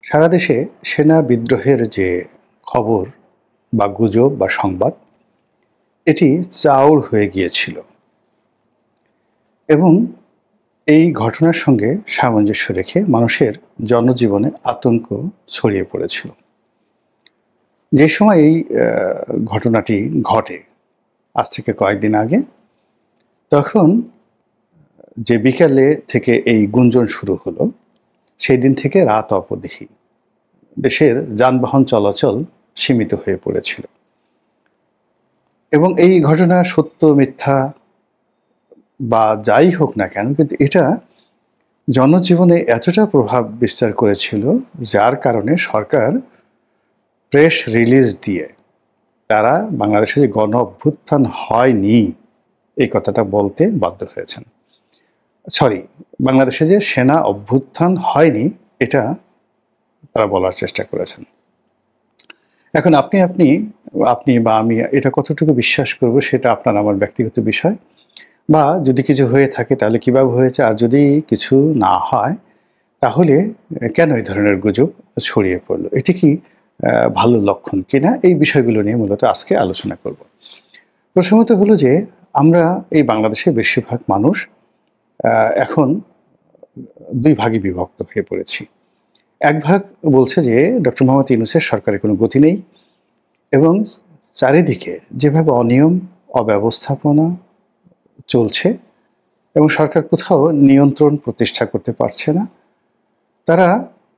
সারা দেশে সেনা বিদ্রোহের যে খবর বা গুজব বা সংবাদ এটি চাউর হয়ে গিয়েছিল এবং এই ঘটনার সঙ্গে সামঞ্জস্য রেখে মানুষের জনজীবনে আতঙ্ক ছড়িয়ে পড়েছিল। যে সময় এই ঘটনাটি ঘটে আজ থেকে কয়েকদিন আগে, তখন যে বিকেলে থেকে এই গুঞ্জন শুরু হলো, সেই দিন থেকে রাত অবধি দেশের যানবাহন চলাচল সীমিত হয়ে পড়েছিল এবং এই ঘটনা সত্য মিথ্যা বা যাই হোক না কেন, কিন্তু এটা জনজীবনে এতটা প্রভাব বিস্তার করেছিল যার কারণে সরকার প্রেস রিলিজ দিয়ে তারা বাংলাদেশে যে গণ অভ্যুত্থান হয়নি এই কথাটা বলতে বাধ্য হয়েছেন। সরি, বাংলাদেশে যে সেনা অভ্যুত্থান হয়নি এটা তারা বলার চেষ্টা করেছেন। এখন আপনি আপনি আপনি বা আমি এটা কতটুকু বিশ্বাস করব সেটা আপনার আমার ব্যক্তিগত বিষয়, বা যদি কিছু হয়ে থাকে তাহলে কিভাবে হয়েছে, আর যদি কিছু না হয় তাহলে কেন এই ধরনের গুজব ছড়িয়ে পড়লো, এটি কি ভালো লক্ষণ কিনা, এই বিষয়গুলো নিয়ে মূলত আজকে আলোচনা করব। প্রথমত হলো যে আমরা এই বাংলাদেশের বেশিরভাগ মানুষ এখন দুই ভাগে বিভক্ত হয়ে পড়েছি। এক ভাগ বলছে যে ডক্টর মোহাম্মদ ইউনূসের সরকারের কোনো গতি নেই এবং চারিদিকে যেভাবে অনিয়ম অব্যবস্থাপনা চলছে এবং সরকার কোথাও নিয়ন্ত্রণ প্রতিষ্ঠা করতে পারছে না। তারা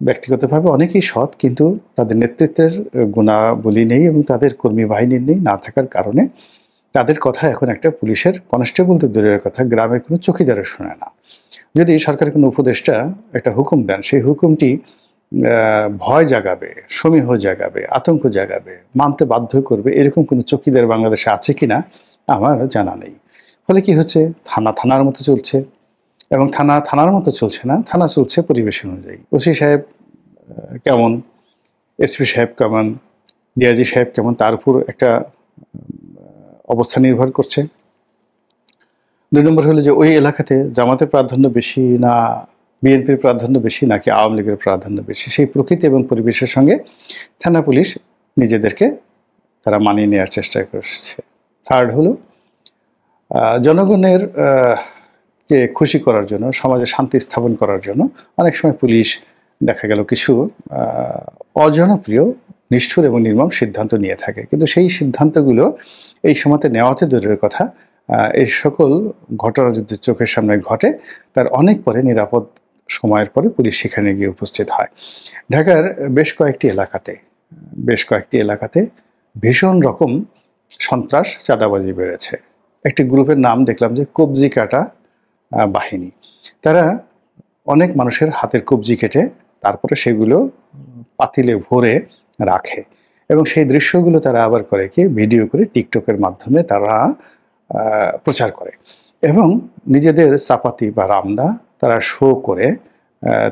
ব্যক্তিগতভাবে অনেকেই সৎ, কিন্তু তাদের নেতৃত্বের গুণাবলী নেই এবং তাদের কর্মী বাহিনীর নেই, না থাকার কারণে তাদের কথা এখন একটা পুলিশের কনস্টেবল তো দূরের কথা, গ্রামের কোনো চৌকিদারের শোনে না। যদি সরকারের কোনো উপদেষ্টা একটা হুকুম দেন, সেই হুকুমটি ভয় জাগাবে, সমীহ জাগাবে, আতঙ্ক জাগাবে, মানতে বাধ্য করবে, এরকম কোনো চৌকিদার বাংলাদেশে আছে কিনা আমার জানা নেই। ফলে কি হচ্ছে, থানা থানার মতো চলছে এবং থানা থানার মতো চলছে না, থানা চলছে পরিবেশ অনুযায়ী। ওসি সাহেব কেমন, এসপি সাহেব কেমন, ডিআইজি সাহেব কেমন, তার উপর একটা অবস্থা নির্ভর করছে। দুই নম্বর হলো যে ওই এলাকাতে জামাতের প্রাধান্য বেশি না বিএনপির প্রাধান্য বেশি নাকি আওয়ামী লীগের প্রাধান্য বেশি, সেই প্রকৃতি এবং পরিবেশের সঙ্গে থানা পুলিশ নিজেদেরকে তারা মানিয়ে নেওয়ার চেষ্টা করছে। থার্ড হলো জনগণের কে খুশি করার জন্য, সমাজে শান্তি স্থাপন করার জন্য অনেক সময় পুলিশ দেখা গেল কিছু অজনপ্রিয়, নিষ্ঠুর এবং নির্মম সিদ্ধান্ত নিয়ে থাকে, কিন্তু সেই সিদ্ধান্তগুলো এই সময়তে নেওয়াতে দূরের কথা, এই সকল ঘটনা যদি চোখের সামনে ঘটে তার অনেক পরে নিরাপদ সময়ের পরে পুলিশ সেখানে গিয়ে উপস্থিত হয়। ঢাকার বেশ কয়েকটি এলাকাতে ভীষণ রকম সন্ত্রাস চাঁদাবাজি বেড়েছে। একটি গ্রুপের নাম দেখলাম যে কবজি কাটা বাহিনী। তারা অনেক মানুষের হাতের কবজি কেটে তারপরে সেগুলো পাতিলে ভরে রাখে এবং সেই দৃশ্যগুলো তারা আবার করে কি ভিডিও করে টিকটকের মাধ্যমে তারা প্রচার করে এবং নিজেদের চাপাতি বা রামদা তারা শো করে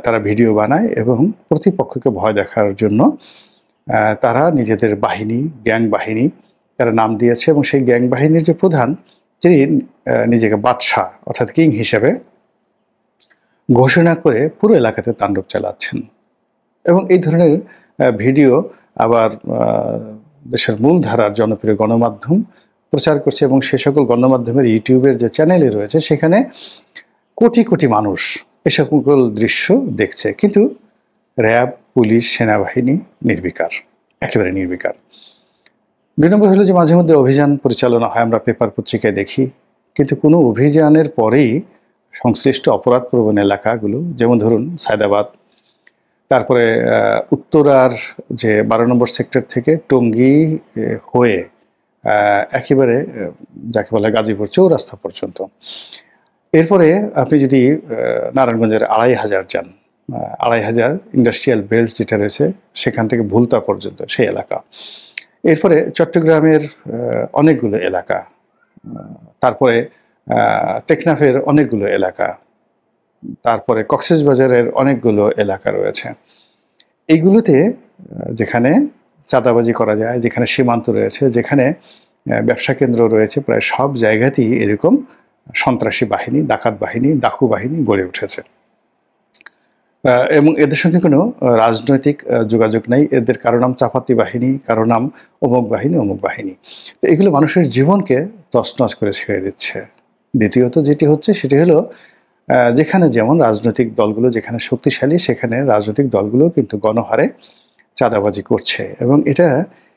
তারা ভিডিও বানায় এবং প্রতিপক্ষকে ভয় দেখার জন্য তারা নিজেদের বাহিনী, গ্যাং বাহিনী তারা নাম দিয়েছে এবং সেই গ্যাং বাহিনীর যে প্রধান, তিনি নিজেকে বাদশাহ অর্থাৎ কিং হিসেবে ঘোষণা করে পুরো এলাকাতে তাণ্ডব চালাচ্ছেন এবং এই ধরনের ভিডিও আবার দেশের মূলধারার জনপ্রিয় গণমাধ্যম প্রচার করছে এবং সে সকল গণমাধ্যমের ইউটিউবের যে চ্যানেলে রয়েছে সেখানে কোটি কোটি মানুষ এ সকল দৃশ্য দেখছে, কিন্তু র্যাব, পুলিশ, সেনাবাহিনী নির্বিকার, একেবারে নির্বিকার। দুই নম্বর হলো যে মাঝে মধ্যে অভিযান পরিচালনা হয়, আমরা পেপার পত্রিকায় দেখি, কিন্তু কোনো অভিযানের পরেই সংশ্লিষ্ট অপরাধপ্রবণ এলাকাগুলো, যেমন ধরুন সায়দাবাদ, তারপরে উত্তরার যে 12 নম্বর সেক্টর থেকে টঙ্গী হয়ে একেবারে যাকে বলে গাজীপুর চৌরাস্তা পর্যন্ত, এরপরে আপনি যদি নারায়ণগঞ্জের 2500 যান, 2500 ইন্ডাস্ট্রিয়াল বেল্ট যেটা রয়েছে সেখান থেকে ভুলতা পর্যন্ত সেই এলাকা, এরপরে চট্টগ্রামের অনেকগুলো এলাকা, তারপরে টেকনাফের অনেকগুলো এলাকা, তারপরে কক্সবাজারের অনেকগুলো এলাকা রয়েছে। এইগুলোতে যেখানে চাঁদাবাজি করা যায়, যেখানে সীমান্ত রয়েছে, যেখানে ব্যবসা কেন্দ্র রয়েছে, প্রায় সব জায়গাতেই এরকম সন্ত্রাসী বাহিনী, ডাকাত বাহিনী, ডাকু বাহিনী গড়ে উঠেছে। এবং এদের সঙ্গে কোনো রাজনৈতিক যোগাযোগ নাই। এদের কারো নাম চাপাতি বাহিনী, কারো নাম অমুক বাহিনী, অমুক বাহিনী। তো এগুলো মানুষের জীবনকে তছনছ করে ছেড়ে দিচ্ছে। দ্বিতীয়ত যেটি হচ্ছে সেটি হলো যেখানে যেমন রাজনৈতিক দলগুলো যেখানে শক্তিশালী সেখানে রাজনৈতিক দলগুলোও কিন্তু গণহারে চাঁদাবাজি করছে এবং এটা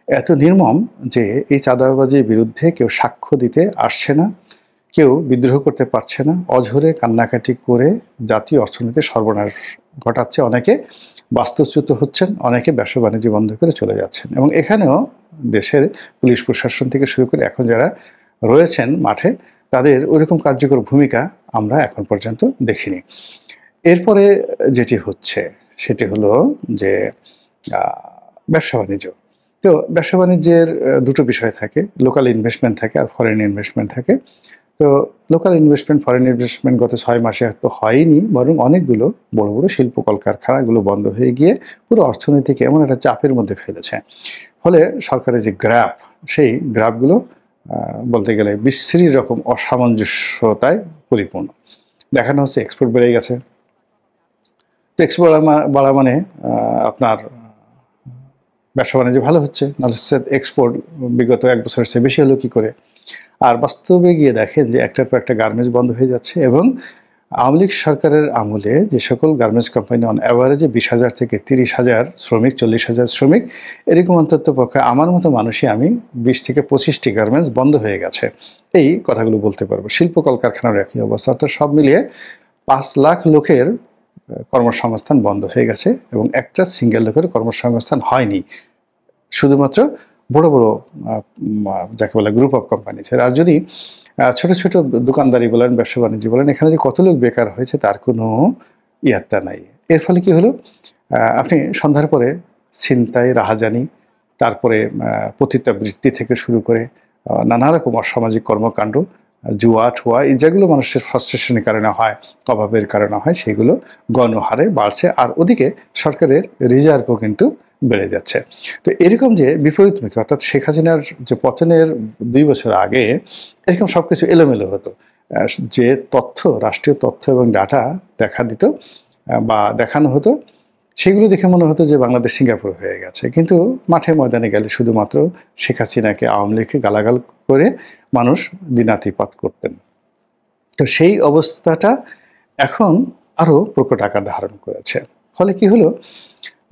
এত নির্মম যে এই চাঁদাবাজির বিরুদ্ধে কেউ সাক্ষ্য দিতে আসছে না, কেউ বিদ্রোহ করতে পারছে না, অঝরে কান্নাকাটি করে জাতীয় অর্থনীতির সর্বনাশ ঘটাচ্ছে। অনেকে বাস্তুচ্যুত হচ্ছেন, অনেকে ব্যবসা বাণিজ্য বন্ধ করে চলে যাচ্ছেন এবং এখানেও দেশের পুলিশ প্রশাসন থেকে শুরু করে এখন যারা রয়েছেন মাঠে তাদের ওইরকম কার্যকর ভূমিকা আমরা এখন পর্যন্ত দেখিনি। এরপরে যেটি হচ্ছে সেটি হলো যে ব্যবসা বাণিজ্য। তো ব্যবসা বাণিজ্যের দুটো বিষয় থাকে, লোকাল ইনভেস্টমেন্ট থাকে আর ফরেন ইনভেস্টমেন্ট থাকে। তো লোকাল ইনভেস্টমেন্ট, ফরেন ইনভেস্টমেন্ট গত ৬ মাসে তো হয়নি, বরং অনেকগুলো বড় বড় শিল্প কলকারখানাগুলো বন্ধ হয়ে গিয়ে পুরো অর্থনীতিকে এমন একটা চাপের মধ্যে ফেলেছে। ফলে সরকারের যে গ্রাফ, সেই গ্রাফগুলো বলতে গেলে বিশ্রী রকম অসামঞ্জস্যতায় পরিপূর্ণ। দেখানো হচ্ছে এক্সপোর্ট বেড়ে গেছে। তো এক্সপোর্ট বাড়া মানে আপনার ব্যবসা বাণিজ্য ভালো হচ্ছে, নাহলে এক্সপোর্ট বিগত ১ বছরের চেয়ে বেশি হলো কী করে? আর বাস্তবে গিয়ে দেখেন যে একটার পর একটা গার্মেন্টস বন্ধ হয়ে যাচ্ছে এবং আওয়ামী লীগ সরকারের আমলে যে সকল গার্মেন্টস কোম্পানি অন অ্যাভারেজে ২০,০০০ থেকে ৩০,০০০ শ্রমিক, ৪০,০০০ শ্রমিক, এরকম অন্তত পক্ষে আমার মতো মানুষই আমি ২০ থেকে ২৫টি গার্মেন্টস বন্ধ হয়ে গেছে, এই কথাগুলো বলতে পারবো। শিল্প কলকারখানার একই অবস্থা। অর্থাৎ সব মিলিয়ে ৫ লাখ লোকের কর্মসংস্থান বন্ধ হয়ে গেছে এবং একটা সিঙ্গেল লোকের কর্মসংস্থান হয়নি, শুধুমাত্র বড় বড় যাকে বলে গ্রুপ অফ কোম্পানিজ। আর যদি ছোট ছোট দোকানদারি বলেন, ব্যবসা বাণিজ্য বলেন, এখানে যে কত লোক বেকার হয়েছে তার কোনো ইয়াত্তা নাই। এর ফলে কি হলো, আপনি সন্ধ্যার পরে ছিনতাই, রাহাজানি, তারপরে পতিতাবৃত্তি থেকে শুরু করে নানা রকম অসামাজিক কর্মকাণ্ড, জুয়া ঠুয়া, এই যেগুলো মানুষের ফ্রাস্ট্রেশনের কারণে হয়, অভাবের কারণে হয়, সেগুলো গণহারে বাড়ছে। আর ওদিকে সরকারের রিজার্ভও কিন্তু বেড়ে যাচ্ছে। তো এরকম যে বিপরীতমুখী, অর্থাৎ শেখ হাসিনার যে পতনের ২ বছর আগে এরকম সব কিছু এলোমেলো হতো। যে তথ্য, রাষ্ট্রীয় তথ্য এবং ডাটা দেখা দিত বা দেখানো হতো, সেগুলো দেখে মনে হতো যে বাংলাদেশ সিঙ্গাপুর হয়ে গেছে। কিন্তু মাঠে ময়দানে গেলে শুধুমাত্র শেখ হাসিনাকে, আওয়ামী লীগকে গালাগাল করে মানুষ দিনাতিপাত করতেন। তো সেই অবস্থাটা এখন আরও প্রকট আকার ধারণ করেছে। ফলে কি হলো,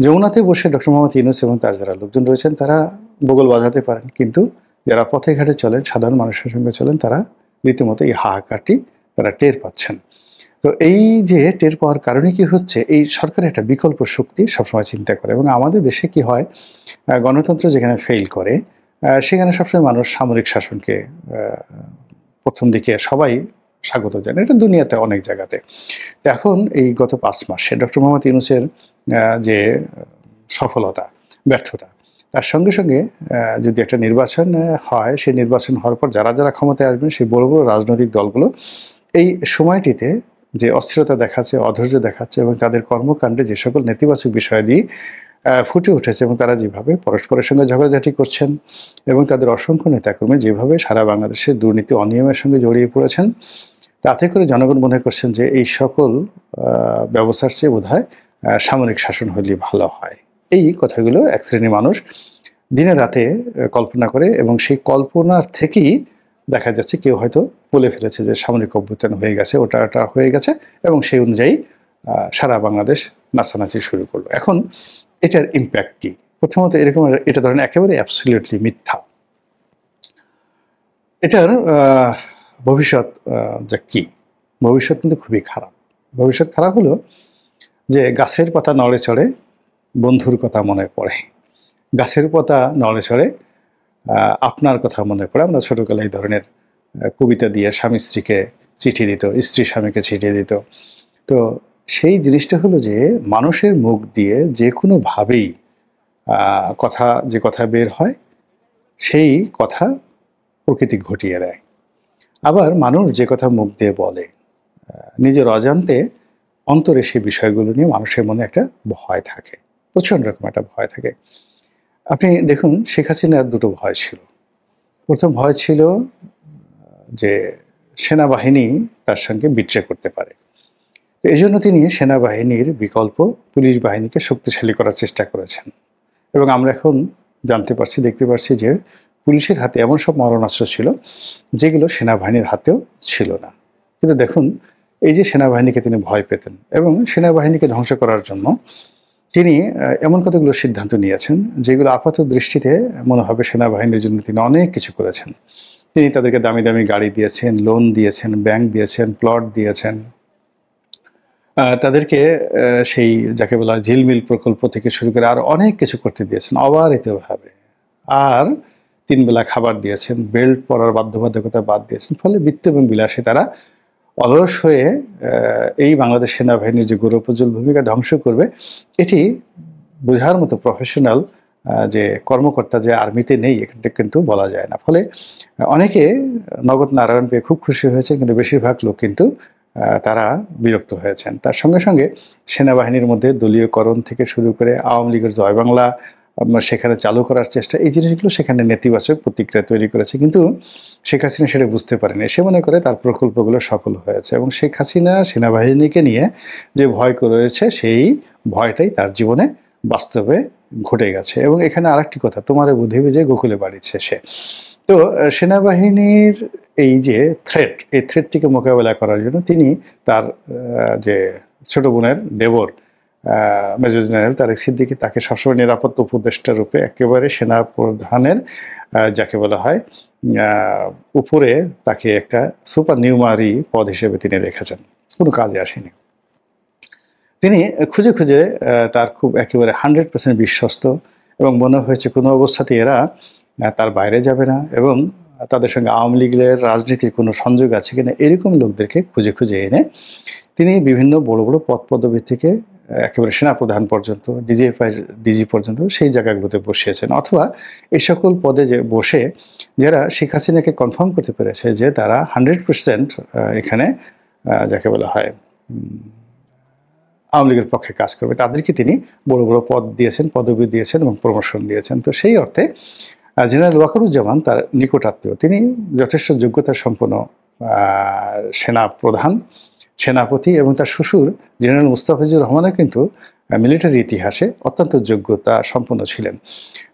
যমুনাতে বসে ডক্টর মোহাম্মদ ইউনূস এবং তার যারা লোকজন রয়েছেন তারা বগল বাজাতে পারেন, কিন্তু যারা পথে ঘাটে চলেন, সাধারণ মানুষের সঙ্গে চলেন, তারা রীতিমতো এই হাহাকারটি তারা টের পাচ্ছেন। তো এই যে টের পাওয়ার কারণে কি হচ্ছে, এই সরকারের একটা বিকল্প শক্তি সবসময় চিন্তা করে এবং আমাদের দেশে কি হয়, গণতন্ত্র যেখানে ফেইল করে সেখানে সবসময় মানুষ সামরিক শাসনকে প্রথম দিকে সবাই স্বাগত জানায়। এটা দুনিয়াতে অনেক জায়গাতে। এখন এই গত ৫ মাসে ডক্টর মোহাম্মদ ইউনূসের যে সফলতা, ব্যর্থতা, তার সঙ্গে সঙ্গে যদি একটা নির্বাচন হয়, সেই নির্বাচন হওয়ার পর যারা যারা ক্ষমতায় আসবেন সেই বড় বড় রাজনৈতিক দলগুলো এই সময়টিতে যে অস্থিরতা দেখাচ্ছে, অধৈর্য দেখাচ্ছে এবং তাদের কর্মকাণ্ডে যে সকল নেতিবাচক বিষয়াদি ফুটে উঠেছে এবং তারা যেভাবে পরস্পরের সঙ্গে ঝগড়াঝাটি করছেন এবং তাদের অসংখ্য নেতাকর্মী যেভাবে সারা বাংলাদেশের দুর্নীতি অনিয়মের সঙ্গে জড়িয়ে পড়েছেন, তাতে করে জনগণ মনে করছেন যে এই সকল ব্যবস্থার চেয়ে বোধহয় সামরিক শাসন হলে ভালো হয়। এই কথাগুলো এক শ্রেণীর মানুষ দিনে রাতে কল্পনা করে এবং সেই কল্পনার থেকেই দেখা যাচ্ছে কেউ হয়তো বলে ফেলেছে যে সামরিক অভ্যুত্থান হয়ে গেছে, ওটা হয়ে গেছে এবং সেই অনুযায়ী সারা বাংলাদেশ নাচানাচি শুরু করলো। এখন এটার ইম্প্যাক্ট কী? প্রথমত এরকম, এটা ধরেন একেবারে অ্যাবসলিউটলি মিথ্যা। এটার ভবিষ্যৎ যে কী, ভবিষ্যৎ কিন্তু খুবই খারাপ। ভবিষ্যৎ খারাপ হলো যে গাছের পাতা নড়ে চড়ে বন্ধুর কথা মনে পড়ে, গাছের পাতা নড়ে চড়ে আপনার কথা মনে পড়ে। আমরা ছোটোবেলায় এই ধরনের কবিতা দিয়ে স্বামী স্ত্রীকে চিঠি দিত, স্ত্রী স্বামীকে চিঠি দিত। তো সেই জিনিসটা হলো যে মানুষের মুখ দিয়ে যে কোনোভাবেই যে কথা বের হয়, সেই কথা প্রকৃতি ঘটিয়ে দেয়। আবার মানুষ যে কথা মুখ দিয়ে বলে, নিজের অজান্তে অন্তরে সেই বিষয়গুলো নিয়ে মানুষের মনে একটা ভয় থাকে, প্রচণ্ড রকম একটা ভয় থাকে। আপনি দেখুন, শেখ হাসিনার দুটো ভয় ছিল। প্রথম ভয় ছিল যে সেনাবাহিনী তার সঙ্গে বিট্রে করতে পারে। তো এই জন্য তিনি সেনাবাহিনীর বিকল্প পুলিশ বাহিনীকে শক্তিশালী করার চেষ্টা করেছেন। এবং আমরা এখন জানতে পারছি, দেখতে পাচ্ছি যে পুলিশের হাতে এমন সব মারণাস্ত্র ছিল যেগুলো সেনাবাহিনীর হাতেও ছিল না। কিন্তু দেখুন, এই যে সেনাবাহিনীকে তিনি ভয় পেতেন এবং সেনাবাহিনীকে ধ্বংস করার জন্য তিনি এমন কতগুলো সিদ্ধান্ত নিয়েছেন যেগুলো আপাত দৃষ্টিতে মনে হবে সেনাবাহিনীর জন্য তিনি অনেক কিছু করেছেন। তিনি তাদেরকে দামি দামি গাড়ি দিয়েছেন, লোন দিয়েছেন, ব্যাংক দিয়েছেন, প্লট দিয়েছেন। তাদেরকে সেই যাকে বলা হয় ঝিলমিল প্রকল্প থেকে শুরু করে আরো অনেক কিছু করতে দিয়েছেন অবারিতভাবে। আর ৩ বেলা খাবার দিয়েছেন, বেল্ট পরার বাধ্যবাধকতা বাদ দিয়েছেন। ফলে বৃত্ত এবং বিলাসে তারা অলস হয়ে এই বাংলাদেশ সেনাবাহিনীর যে গৌরবোজ্জ্বল ভূমিকা ধ্বংস করবে, এটি বোঝার মতো প্রফেশনাল যে কর্মকর্তা যে আর্মিতে নেই, এটা কিন্তু বলা যায় না। ফলে অনেকে নগদ নারায়ণ পেয়ে খুব খুশি হয়েছে, কিন্তু বেশিরভাগ লোক কিন্তু তারা বিরক্ত হয়েছেন। তার সঙ্গে সঙ্গে সেনাবাহিনীর মধ্যে দলীয়করণ থেকে শুরু করে আওয়ামী লীগের জয় বাংলা সেখানে চালু করার চেষ্টা, এই জিনিসগুলো সেখানে নেতিবাচক প্রতিক্রিয়া তৈরি করেছে। কিন্তু শেখ হাসিনা সেটা বুঝতে পারেনি। সে মনে করে তার প্রকল্পগুলো সফল হয়েছে এবং শেখ হাসিনা সেনাবাহিনীকে নিয়ে যে ভয় করেছে, সেই ভয়টাই তার জীবনে বাস্তবে ঘটে গেছে। এবং এখানে আরেকটি কথা, তোমারে বুঝিবে যে গোকুলে বাড়িছে সে। তো সেনাবাহিনীর এই যে থ্রেট, এই থ্রেটটিকে মোকাবেলা করার জন্য তিনি তার যে ছোট বোনের দেবর মেজর জেনারেল তারেক সিদ্দিকী, তাকে সবসময় নিরাপত্তা উপদেষ্টা রূপে একেবারে সেনা প্রধানের যাকে বলা হয় উপরে তাকে একটা সুপার নিউমারি পদ হিসেবে তিনি রেখেছেন, কোনো কাজে আসেনি। তিনি খুঁজে খুঁজে তার খুব একেবারে 100% বিশ্বস্ত এবং মনে হয়েছে কোনো অবস্থাতেই এরা তার বাইরে যাবে না এবং তাদের সঙ্গে আওয়ামী লীগের রাজনীতির কোনো সংযোগ আছে কিনা এরকম লোকদেরকে খুঁজে খুঁজে এনে তিনি বিভিন্ন বড় বড় পদ পদবি থেকে একেবারে সেনাপ্রধান পর্যন্ত, ডিজি পর্যন্ত সেই জায়গাগুলোতে বসিয়েছেন। অথবা এই সকল পদে যে বসে যারা শেখ হাসিনাকে কনফার্ম করতে পেরেছে যে তারা 100% এখানে যাকে বলা হয় আওয়ামী লীগের পক্ষে কাজ করবে, তাদেরকে তিনি বড় বড় পদ দিয়েছেন, পদবি দিয়েছেন এবং প্রমোশন দিয়েছেন। তো সেই অর্থে জেনারেল ওয়াকারুজ্জামান তার নিকটাত্মীয়, তিনি যথেষ্ট যোগ্যতা সম্পন্ন সেনা প্রধান, সেনাপতি এবং তার শ্বশুর জেনারেল মুস্তাফিজুর রহমানও কিন্তু মিলিটারি ইতিহাসে অত্যন্ত যোগ্যতা সম্পন্ন ছিলেন।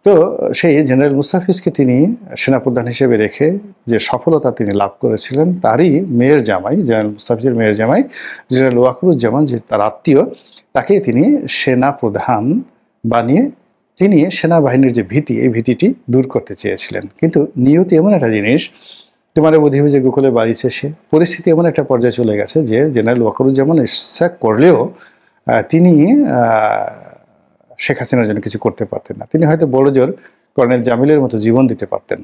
তো সেই জেনারেল মুস্তাফিজকে তিনি সেনাপ্রধান হিসেবে রেখে যে সফলতা তিনি লাভ করেছিলেন, তারই মেয়ের জামাই, জেনারেল মুস্তাফিজের মেয়ের জামাই জেনারেল ওয়াকারুজ্জামান, যে তার আত্মীয়, তাকে তিনি সেনাপ্রধান বানিয়ে তিনি সেনাবাহিনীর যে ভীতি, এই ভীতিটি দূর করতে চেয়েছিলেন। কিন্তু নিয়তি এমন একটা জিনিস, তোমার বোধহয় যে গোকুলে বাড়িছে সে, পরিস্থিতি এমন একটা পর্যায়ে চলে গেছে যে জেনারেল ওয়াকারুজ্জামান ইচ্ছা করলেও তিনি শেখ হাসিনার জন্য কিছু করতে পারতেন না। তিনি হয়তো বড় জোর কর্নেল জামিলের মতো জীবন দিতে পারতেন,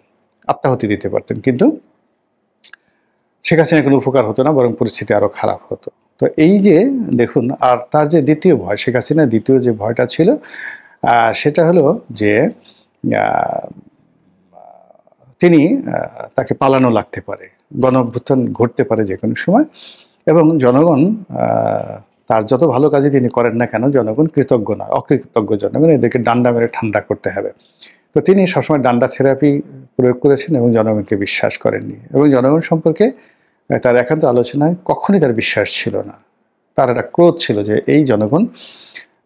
আত্মাহুতি দিতে পারতেন, কিন্তু শেখ হাসিনার কোনো উপকার হতো না, বরং পরিস্থিতি আরো খারাপ হতো। তো এই যে দেখুন, আর তার যে দ্বিতীয় ভয়, শেখ হাসিনার দ্বিতীয় যে ভয়টা ছিল সেটা হলো যে তিনি তাকে পালানো লাগতে পারে, গণ অভ্যুত্থান ঘটতে পারে যে কোনো সময়, এবং জনগণ তার যত ভালো কাজই তিনি করেন না কেন, জনগণ কৃতজ্ঞ নয়, অকৃতজ্ঞ জনগণ, এদেরকে ডান্ডা মেরে ঠান্ডা করতে হবে। তো তিনি সবসময় ডান্ডা থেরাপি প্রয়োগ করেছেন এবং জনগণকে বিশ্বাস করেননি, এবং জনগণ সম্পর্কে তার একান্ত আলোচনায় কখনই তার বিশ্বাস ছিল না। তার একটা ক্রোধ ছিল যে এই জনগণ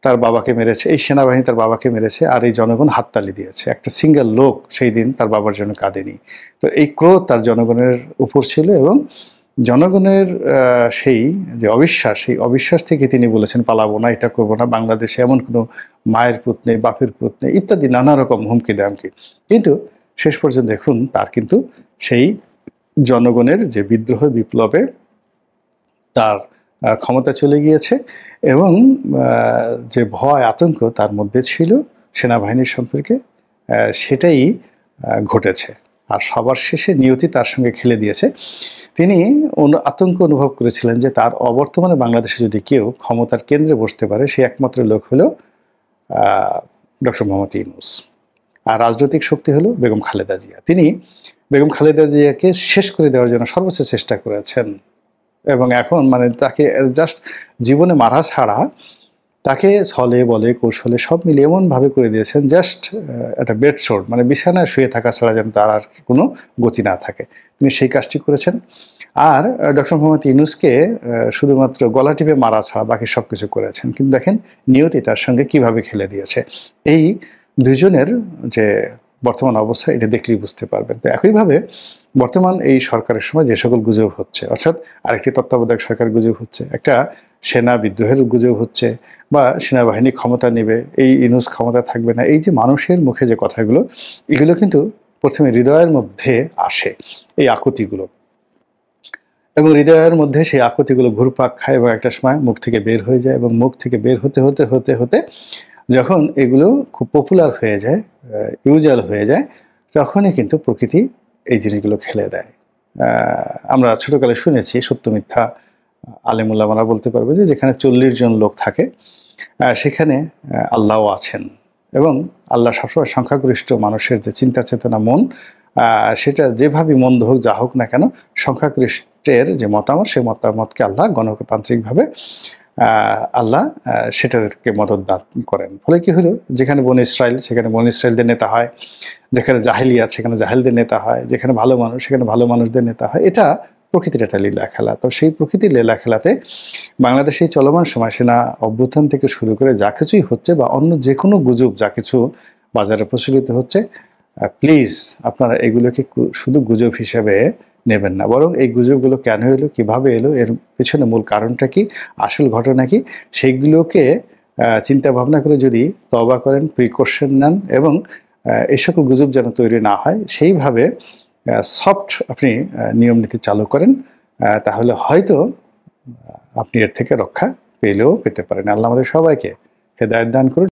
তার বাবাকে মেরেছে, এই সেনাবাহিনী তার বাবাকে মেরেছে, আর এই জনগণ হাততালি দিয়েছে, একটা সিঙ্গেল লোক সেই দিন তার বাবার জন্য কাঁদেনি। তো এই ক্রোধ তার জনগণের উপর ছিল, এবং জনগণের সেই যে অবিশ্বাস, সেই অবিশ্বাস থেকে তিনি বলেছেন পালাবো না, এটা করবো না, বাংলাদেশে এমন কোনো মায়ের পুত নেই, বাপের পুত নেই, ইত্যাদি নানা রকম হুমকি দামকি। কিন্তু শেষ পর্যন্ত দেখুন, তার কিন্তু সেই জনগণের যে বিদ্রোহ, বিপ্লবে তার ক্ষমতা চলে গিয়েছে, এবং যে ভয় আতঙ্ক তার মধ্যে ছিল সেনাবাহিনীর সম্পর্কে, সেটাই ঘটেছে। আর সবার শেষে নিয়তি তার সঙ্গে খেলে দিয়েছে। তিনি আতঙ্ক অনুভব করেছিলেন যে তার অবর্তমানে বাংলাদেশে যদি কেউ ক্ষমতার কেন্দ্রে বসতে পারে, সে একমাত্র লোক হলো ডক্টর মোহাম্মদ ইউনূস, আর রাজনৈতিক শক্তি হলো বেগম খালেদা জিয়া। তিনি বেগম খালেদা জিয়াকে শেষ করে দেওয়ার জন্য সর্বোচ্চ চেষ্টা করেছেন, এবং এখন মানে তাকে জাস্ট জীবনে মারা ছাড়া তাকে ছলে বলে কৌশলে সব মিলে এমনভাবে করে দিয়েছেন জাস্ট একটা বেডশোর, মানে বিছানায় শুয়ে থাকা ছাড়া যেন তার আর কোনো গতি না থাকে। তিনি সেই কাজটি করেছেন। আর ডক্টর মোহাম্মদ ইউনূসকে শুধুমাত্র গলা টিপে মারা ছাড়া বাকি সবকিছু করেছেন। কিন্তু দেখেন নিয়তি তার সঙ্গে কিভাবে খেলে দিয়েছে। এই দুজনের যে বর্তমান অবস্থা এটা দেখলেই বুঝতে পারবেন। তো একইভাবে বর্তমান এই সরকারের সময় যে সকল গুজব হচ্ছে, অর্থাৎ আরেকটি তত্ত্বাবধায়ক সরকার গুজব হচ্ছে, একটা সেনা বিদ্রোহের গুজব হচ্ছে, বা সেনাবাহিনী ক্ষমতা নেবে, এই ইউনূস ক্ষমতা থাকবে না, এই যে মানুষের মুখে যে কথাগুলো, এগুলো কিন্তু প্রথমে হৃদয়ের মধ্যে আসে এই আকুতিগুলো, এবং হৃদয়ের মধ্যে সেই আকুতিগুলো ঘুরপাক খায় এবং একটা সময় মুখ থেকে বের হয়ে যায়, এবং মুখ থেকে বের হতে হতে হতে হতে যখন এগুলো খুব পপুলার হয়ে যায়, ইউজুয়াল হয়ে যায়, তখনই কিন্তু প্রকৃতি এই জিনিসগুলো খেলে দেয়। আমরা ছোটকালে শুনেছি সত্য মিথ্যা আলেম ওলামারা বলতে পারবে যে যেখানে 40 জন লোক থাকে সেখানে আল্লাহও আছেন, এবং আল্লাহ সবসময় সংখ্যাগরিষ্ঠ মানুষের যে চিন্তা চেতনা মন, সেটা যেভাবে মন্দ হোক যা হোক না কেন, সংখ্যাগরিষ্ঠের যে মতামত সেই মতামতকে আল্লাহ গণতান্ত্রিকভাবে আল্লাহ সেটাকে মদত দান করেন। ফলে কি হলো, যেখানে বনী ইসরাইল সেখানে বনী ইসরাইলদের নেতা হয়, যেখানে জাহেলিয়াত সেখানে জাহেলদের নেতা হয়, যেখানে ভালো মানুষ সেখানে ভালো মানুষদের নেতা হয়। এটা প্রকৃতির একটা লীলা খেলা। তো সেই প্রকৃতির লীলা খেলাতে বাংলাদেশে এই চলমান সময় সেনা অভ্যুত্থান থেকে শুরু করে যা কিছুই হচ্ছে, বা অন্য যে কোনো গুজব যা কিছু বাজারে প্রচলিত হচ্ছে, প্লিজ আপনারা এগুলোকে শুধু গুজব হিসেবে নেবেন না, বরং এই গুজবগুলো কেন এলো, কিভাবে এলো, এর পেছনে মূল কারণটা কি, আসল ঘটনা কি, সেইগুলোকে চিন্তা ভাবনা করে যদি তওবা করেন, প্রিকশন নেন, এবং এই সকল গুজব যেন তৈরি না হয় সেইভাবে সফট আপনি নিয়ম নীতি চালু করেন, তাহলে হয়তো আপনি এর থেকে রক্ষা পেলেও পেতে পারেন। আল্লাহ আমাদের সবাইকে হেদায়েত দান করুন।